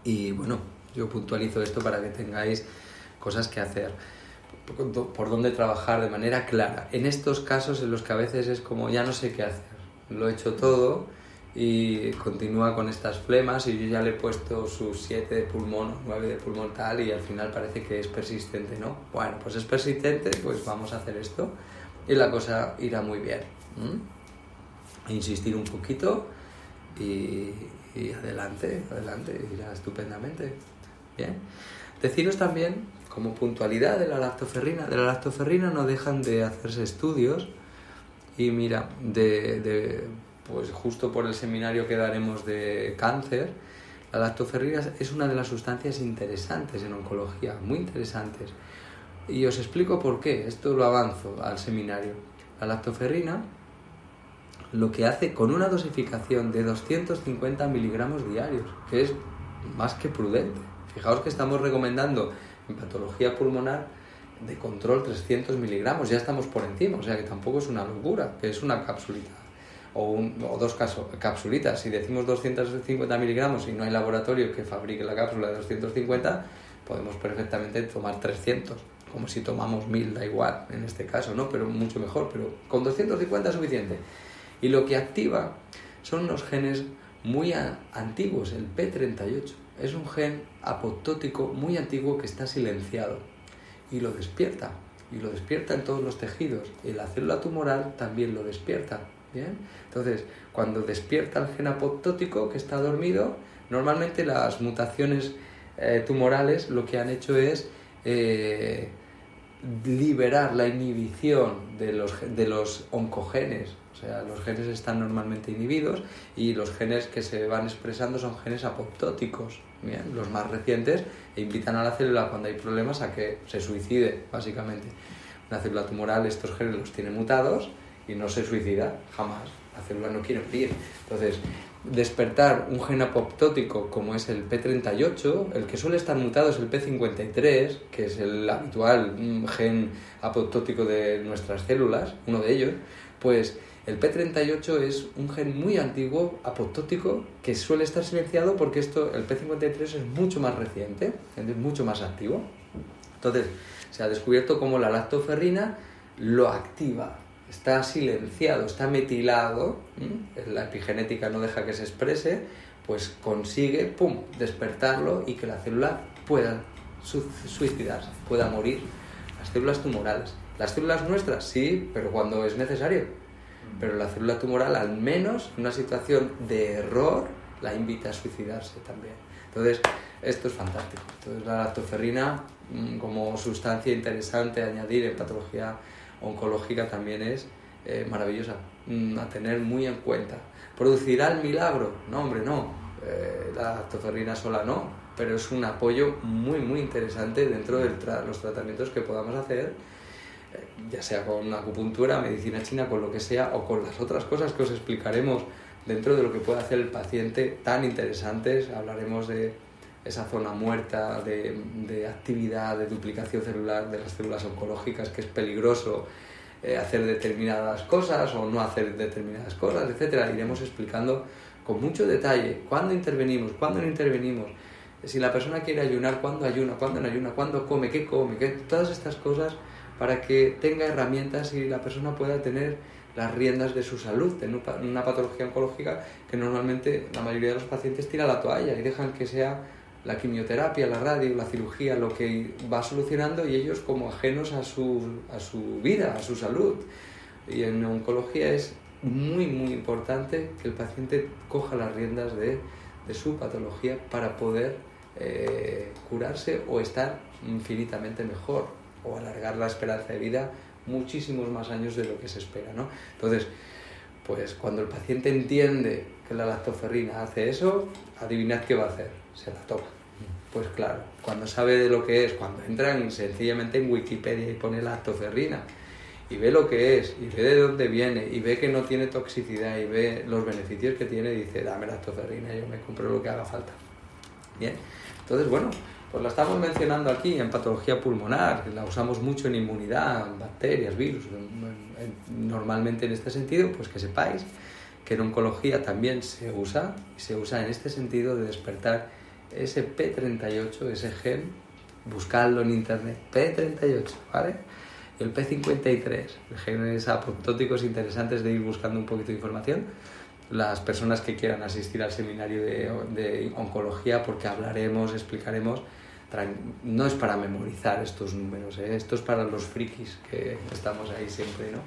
Y bueno, yo puntualizo esto para que tengáis cosas que hacer, por dónde trabajar de manera clara. En estos casos en los que a veces es como ya no sé qué hacer, lo he hecho todo y continúa con estas flemas y yo ya le he puesto sus 7 de pulmón, 9 de pulmón tal y al final parece que es persistente, ¿no? Bueno, pues es persistente, pues vamos a hacer esto y la cosa irá muy bien. Insistir un poquito y adelante, irá estupendamente. Bien. Deciros también, como puntualidad de la lactoferrina no dejan de hacerse estudios y mira, pues justo por el seminario que daremos de cáncer, la lactoferrina es una de las sustancias interesantes en oncología, muy interesantes. Y os explico por qué, esto lo avanzo al seminario. La lactoferrina lo que hace con una dosificación de 250 miligramos diarios, que es más que prudente. Fijaos que estamos recomendando en patología pulmonar de control 300 miligramos, ya estamos por encima, o sea que tampoco es una locura, que es una capsulita o dos capsulitas. Si decimos 250 miligramos y no hay laboratorio que fabrique la cápsula de 250, podemos perfectamente tomar 300, como si tomamos 1000, da igual en este caso, ¿no? Pero mucho mejor, pero con 250 es suficiente. Y lo que activa son unos genes muy antiguos, el P38. Es un gen apoptótico muy antiguo que está silenciado y lo despierta en todos los tejidos y la célula tumoral también lo despierta. ¿Bien? Entonces, cuando despierta el gen apoptótico que está dormido, normalmente las mutaciones tumorales lo que han hecho es liberar la inhibición de los oncogenes O sea, los genes están normalmente inhibidos y los genes que se van expresando son genes apoptóticos, ¿bien? Los más recientes, e invitan a la célula cuando hay problemas a que se suicide, básicamente. Una célula tumoral estos genes los tiene mutados y no se suicida jamás. La célula no quiere morir. Entonces, despertar un gen apoptótico como es el P38, el que suele estar mutado es el P53, que es el habitual gen apoptótico de nuestras células, uno de ellos, pues el P38 es un gen muy antiguo, apoptótico, que suele estar silenciado porque el P53 es mucho más reciente, es mucho más activo. Entonces, se ha descubierto cómo la lactoferrina lo activa. Está silenciado, está metilado, la epigenética no deja que se exprese, pues consigue, despertarlo y que la célula pueda suicidarse, pueda morir. Las células tumorales. Las células nuestras, sí, pero cuando es necesario. Pero la célula tumoral, al menos en una situación de error, la invita a suicidarse también. Entonces, esto es fantástico. Entonces, la lactoferrina, como sustancia interesante a añadir en patología oncológica, también es maravillosa, a tener muy en cuenta. ¿Producirá el milagro? No, hombre, no. La lactoferrina sola no, pero es un apoyo muy, muy interesante dentro de los tratamientos que podamos hacer, ya sea con acupuntura, medicina china, con lo que sea, o con las otras cosas que os explicaremos dentro de lo que puede hacer el paciente, tan interesantes. Hablaremos de esa zona muerta, de actividad, de duplicación celular de las células oncológicas, que es peligroso hacer determinadas cosas o no hacer determinadas cosas, etcétera. Iremos explicando con mucho detalle cuándo intervenimos, cuándo no intervenimos, si la persona quiere ayunar, cuándo ayuna, cuándo no ayuna, cuándo come, todas estas cosas, para que tenga herramientas y la persona pueda tener las riendas de su salud en una patología oncológica que normalmente la mayoría de los pacientes tira la toalla y dejan que sea la quimioterapia, la radio, la cirugía lo que va solucionando, y ellos como ajenos a su vida, a su salud. Y en oncología es muy, muy importante que el paciente coja las riendas de su patología para poder curarse o estar infinitamente mejor, o alargar la esperanza de vida muchísimos más años de lo que se espera, ¿no? Entonces, pues cuando el paciente entiende que la lactoferrina hace eso, adivinad qué va a hacer, se la toma. Pues claro, cuando sabe de lo que es, cuando entran sencillamente en Wikipedia y pone lactoferrina y ve lo que es, y ve de dónde viene, y ve que no tiene toxicidad, y ve los beneficios que tiene, dice, dame lactoferrina, yo me compro lo que haga falta. Bien, entonces bueno, pues la estamos mencionando aquí en patología pulmonar, la usamos mucho en inmunidad, en bacterias, virus, normalmente en este sentido, pues que sepáis que en oncología también se usa en este sentido de despertar ese P38, ese gen, buscadlo en internet, P38, ¿vale? Y el P53, genes apoptóticos interesantes de ir buscando un poquito de información. Las personas que quieran asistir al seminario de oncología, porque hablaremos, explicaremos, no es para memorizar estos números, esto es para los frikis que estamos ahí siempre, ¿no?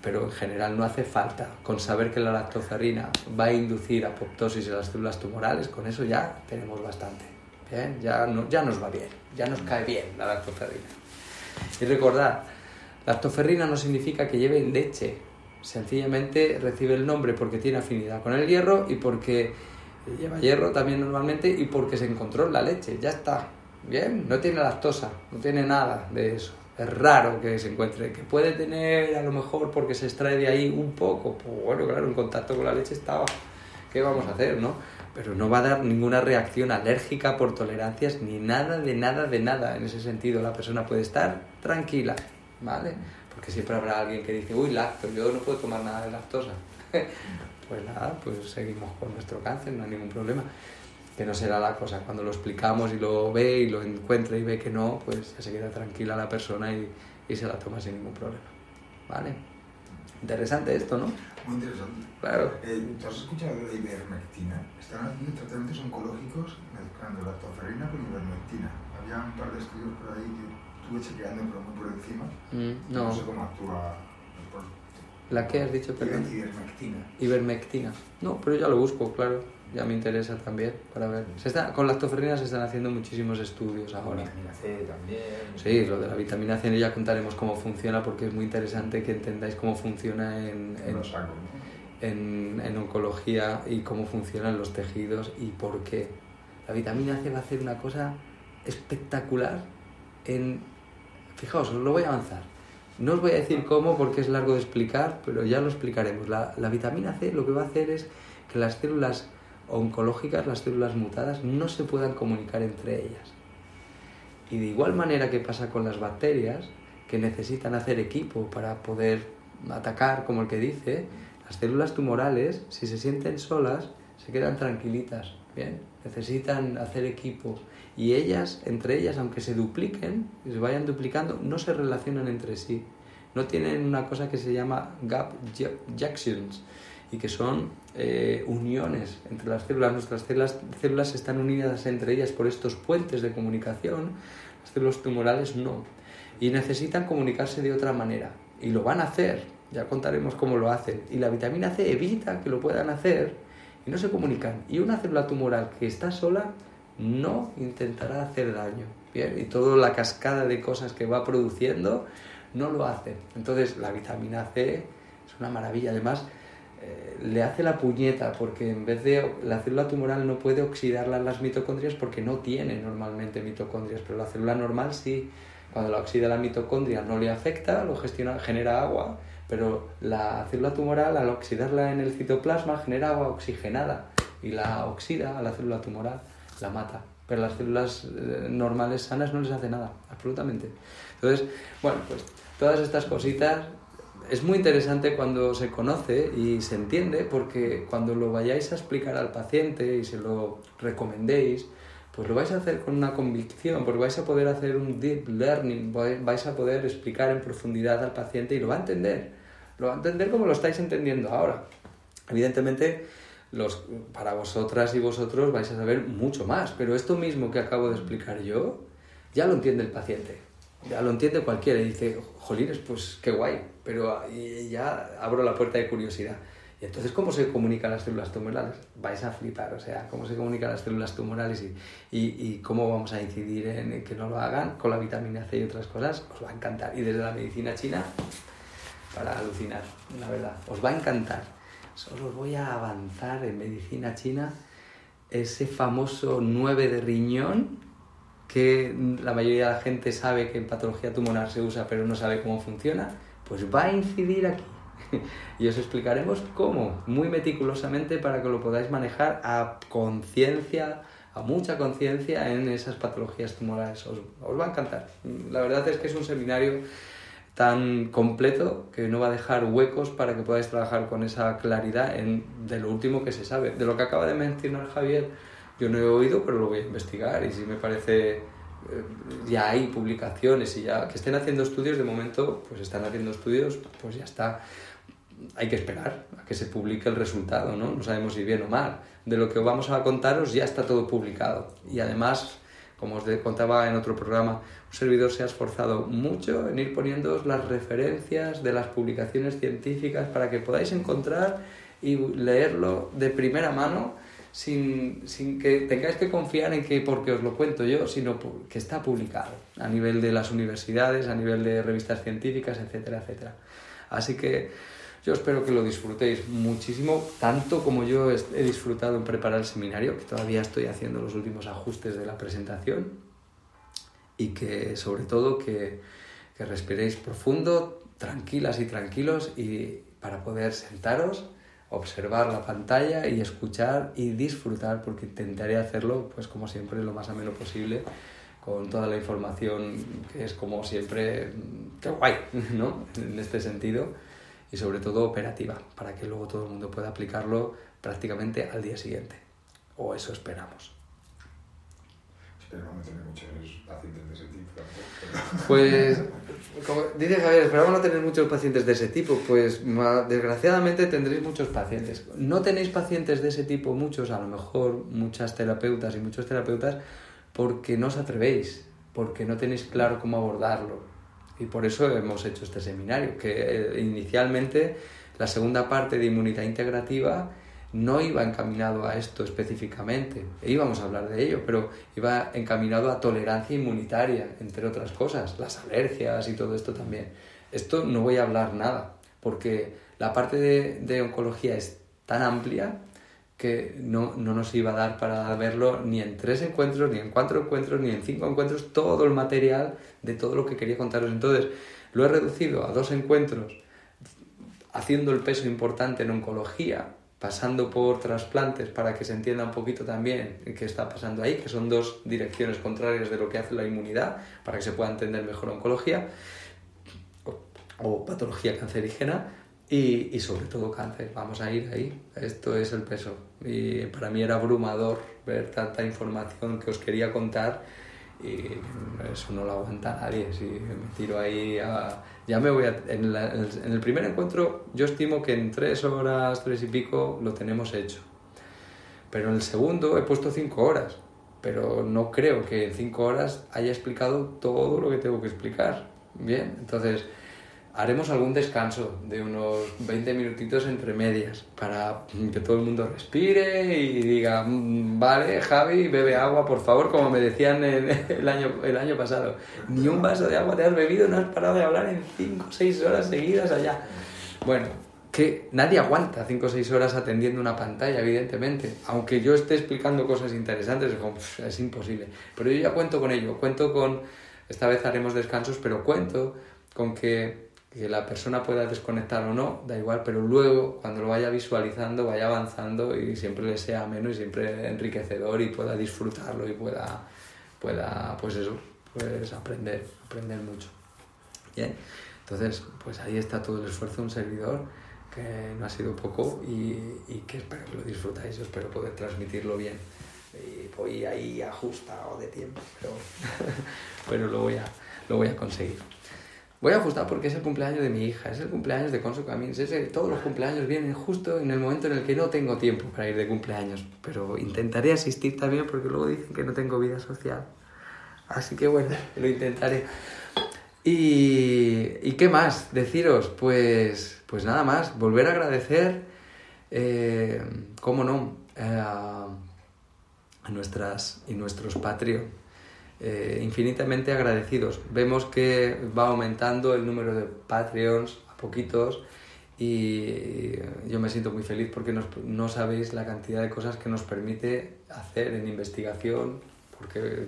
Pero en general no hace falta. Con saber que la lactoferrina va a inducir apoptosis en las células tumorales, con eso ya tenemos bastante. ¿Bien? Ya nos va bien, ya nos cae bien la lactoferrina. Y recordad, lactoferrina no significa que lleve leche, sencillamente recibe el nombre porque tiene afinidad con el hierro y porque lleva hierro también normalmente y porque se encontró en la leche, ya está. Bien, no tiene lactosa, no tiene nada de eso. Es raro que se encuentre, que puede tener a lo mejor porque se extrae de ahí un poco, pues bueno, claro, en contacto con la leche estaba, ¿qué vamos a hacer, no? Pero no va a dar ninguna reacción alérgica por tolerancias ni nada de nada, en ese sentido la persona puede estar tranquila, ¿vale? Porque siempre habrá alguien que dice, uy, lacto, yo no puedo tomar nada de lactosa. Pues nada, pues seguimos con nuestro cáncer, no hay ningún problema. Que no será la cosa. Cuando lo explicamos y lo ve y lo encuentra y ve que no, pues ya se queda tranquila la persona y se la toma sin ningún problema. ¿Vale? Interesante esto, ¿no? Muy interesante. Claro. ¿Tú has escuchado de la ivermectina? Están haciendo tratamientos oncológicos mezclando lactoferrina con ivermectina. Había un par de estudios por ahí que estuve chequeando, pero muy por encima. No. No sé cómo actúa. ¿La qué has dicho, perdón? Ivermectina. Ivermectina. No, pero ya lo busco, claro. Ya me interesa también para ver. Con lactoferrina se están haciendo muchísimos estudios ahora. Vitamina C también. Sí, lo de la vitamina C ya contaremos cómo funciona porque es muy interesante que entendáis cómo funciona en oncología y cómo funcionan los tejidos y por qué. La vitamina C va a hacer una cosa espectacular Fijaos, os lo voy a avanzar. No os voy a decir cómo porque es largo de explicar, pero ya lo explicaremos. La vitamina C lo que va a hacer es que las células oncológicas, las células mutadas, no se puedan comunicar entre ellas. Y de igual manera que pasa con las bacterias, que necesitan hacer equipo para poder atacar, como el que dice, las células tumorales, si se sienten solas, se quedan tranquilitas, ¿bien? Necesitan hacer equipo. Y entre ellas, aunque se dupliquen, y se vayan duplicando, no se relacionan entre sí. No tienen una cosa que se llama gap junctions, y que son uniones entre las células. Nuestras células están unidas entre ellas por estos puentes de comunicación, las células tumorales no. Y necesitan comunicarse de otra manera. Y lo van a hacer, ya contaremos cómo lo hacen. Y la vitamina C evita que lo puedan hacer y no se comunican. Y una célula tumoral que está sola no intentará hacer daño, ¿bien? Y toda la cascada de cosas que va produciendo no lo hace. Entonces la vitamina C es una maravilla. Además, le hace la puñeta porque en vez de la célula tumoral no puede oxidarla en las mitocondrias porque no tiene normalmente mitocondrias, pero la célula normal sí. Cuando la oxida la mitocondria no le afecta, lo gestiona, genera agua, pero la célula tumoral al oxidarla en el citoplasma genera agua oxigenada y la oxida a la célula tumoral, la mata. Pero las células normales sanas no les hace nada, absolutamente. Entonces, bueno, pues todas estas cositas es muy interesante cuando se conoce y se entiende, porque cuando lo vayáis a explicar al paciente y se lo recomendéis, pues lo vais a hacer con una convicción, porque vais a poder hacer un deep learning, vais a poder explicar en profundidad al paciente y lo va a entender como lo estáis entendiendo ahora. Evidentemente, para vosotras y vosotros vais a saber mucho más, pero esto mismo que acabo de explicar yo, ya lo entiende el paciente. Ya lo entiende cualquiera y dice, jolines, pues qué guay, pero ya abro la puerta de curiosidad. Y entonces, ¿cómo se comunican las células tumorales? Vais a flipar, o sea, ¿cómo se comunican las células tumorales y cómo vamos a incidir en que no lo hagan con la vitamina C y otras cosas? Os va a encantar. Y desde la medicina china, para alucinar, la verdad, os va a encantar. Solo os voy a avanzar en medicina china ese famoso 9 de riñón, que la mayoría de la gente sabe que en patología tumoral se usa pero no sabe cómo funciona, pues va a incidir aquí. Y os explicaremos cómo, muy meticulosamente, para que lo podáis manejar a conciencia, a mucha conciencia en esas patologías tumorales. Os va a encantar. La verdad es que es un seminario tan completo que no va a dejar huecos para que podáis trabajar con esa claridad de lo último que se sabe. De lo que acaba de mencionar Javier, yo no he oído, pero lo voy a investigar, y si me parece, ya hay publicaciones y ya que estén haciendo estudios, de momento pues están haciendo estudios, pues ya está. Hay que esperar a que se publique el resultado, ¿no? No sabemos si bien o mal. De lo que vamos a contaros ya está todo publicado. Y además, como os contaba en otro programa, un servidor se ha esforzado mucho en ir poniéndoos las referencias de las publicaciones científicas para que podáis encontrar y leerlo de primera mano sin que tengáis que confiar en que porque os lo cuento yo, sino que está publicado a nivel de las universidades, a nivel de revistas científicas, etcétera, etcétera. Así que yo espero que lo disfrutéis muchísimo, tanto como yo he disfrutado en preparar el seminario, que todavía estoy haciendo los últimos ajustes de la presentación, y que sobre todo que respiréis profundo, tranquilas y tranquilos, y para poder sentaros, observar la pantalla y escuchar y disfrutar, porque intentaré hacerlo, pues como siempre, lo más ameno posible, con toda la información que es como siempre, ¡qué guay!, ¿no? En este sentido, y sobre todo operativa, para que luego todo el mundo pueda aplicarlo prácticamente al día siguiente, o eso esperamos. Esperamos no tener muchos pacientes de ese tipo tampoco. Pues, como dice Javier, esperamos no tener muchos pacientes de ese tipo. Pues desgraciadamente tendréis muchos pacientes. No tenéis pacientes de ese tipo, muchos, a lo mejor muchas terapeutas y muchos terapeutas, porque no os atrevéis, porque no tenéis claro cómo abordarlo. Y por eso hemos hecho este seminario, que inicialmente la segunda parte de inmunidad integrativa no iba encaminado a esto específicamente, íbamos a hablar de ello, pero iba encaminado a tolerancia inmunitaria, entre otras cosas, las alergias y todo esto también. Esto no voy a hablar nada, porque la parte de oncología es tan amplia que no nos iba a dar para verlo ni en 3 encuentros, ni en 4 encuentros, ni en 5 encuentros, todo el material de todo lo que quería contaros. Entonces, lo he reducido a 2 encuentros, haciendo el peso importante en oncología, pasando por trasplantes para que se entienda un poquito también qué está pasando ahí, que son 2 direcciones contrarias de lo que hace la inmunidad, para que se pueda entender mejor oncología o patología cancerígena y sobre todo cáncer. Vamos a ir ahí, esto es el peso. Y para mí era abrumador ver tanta información que os quería contar y eso no lo aguanta nadie. Si me tiro ahí ya me voy en el primer encuentro yo estimo que en 3 horas, 3 y pico lo tenemos hecho, pero en el segundo he puesto 5 horas, pero no creo que en 5 horas haya explicado todo lo que tengo que explicar. Bien, entonces haremos algún descanso de unos 20 minutitos entre medias para que todo el mundo respire y diga, vale, Javi, bebe agua, por favor, como me decían el año pasado. Ni un vaso de agua te has bebido, no has parado de hablar en 5 o 6 horas seguidas allá. Bueno, que nadie aguanta 5 o 6 horas atendiendo una pantalla, evidentemente. Aunque yo esté explicando cosas interesantes, es imposible. Pero yo ya cuento con ello, esta vez haremos descansos, pero cuento con que la persona pueda desconectar o no, da igual, pero luego cuando lo vaya visualizando, vaya avanzando y siempre le sea ameno y siempre enriquecedor y pueda disfrutarlo y pueda pues eso, pues aprender mucho. Bien, entonces pues ahí está todo el esfuerzo de un servidor, que no ha sido poco y que espero que lo disfrutáis, espero poder transmitirlo bien. Y voy ahí ajustado de tiempo, pero lo voy a conseguir. Voy a ajustar porque es el cumpleaños de mi hija, es el cumpleaños de Consu Camins, todos los cumpleaños vienen justo en el momento en el que no tengo tiempo para ir de cumpleaños, pero intentaré asistir también porque luego dicen que no tengo vida social. Así que bueno, lo intentaré. ¿Y qué más deciros? Pues nada más, volver a agradecer, cómo no, a nuestras y nuestros Patreon. Infinitamente agradecidos. Vemos que va aumentando el número de Patreons a poquitos y yo me siento muy feliz porque no sabéis la cantidad de cosas que nos permite hacer en investigación, porque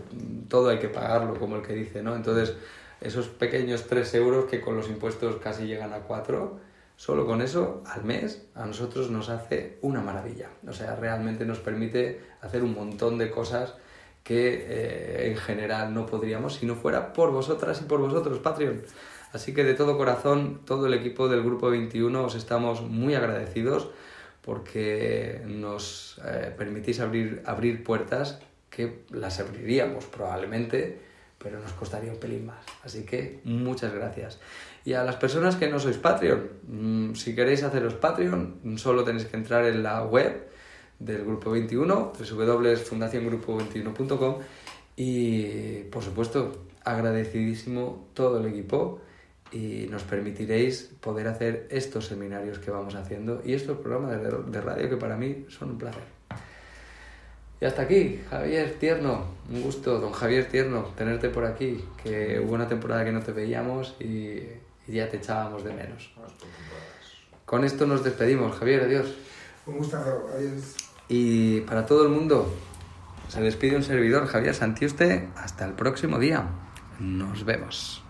todo hay que pagarlo, como el que dice, ¿no? Entonces, esos pequeños 3 euros que con los impuestos casi llegan a 4, solo con eso al mes a nosotros nos hace una maravilla. O sea, realmente nos permite hacer un montón de cosas que en general no podríamos si no fuera por vosotras y por vosotros, Patreon. Así que de todo corazón, todo el equipo del Grupo 21 os estamos muy agradecidos porque nos permitís abrir puertas que las abriríamos probablemente, pero nos costaría un pelín más. Así que muchas gracias. Y a las personas que no sois Patreon, si queréis haceros Patreon, solo tenéis que entrar en la web del Grupo 21, www.fundaciongrupo21.com, y por supuesto agradecidísimo todo el equipo, y nos permitiréis poder hacer estos seminarios que vamos haciendo y estos programas de radio que para mí son un placer. Y hasta aquí, Javier Tierno, un gusto, don Javier Tierno, tenerte por aquí, que hubo una temporada que no te veíamos y ya te echábamos de menos. Con esto nos despedimos, Javier, adiós. Un gusto, adiós. Y para todo el mundo, se despide un servidor, Javier Santiuste. Hasta el próximo día. Nos vemos.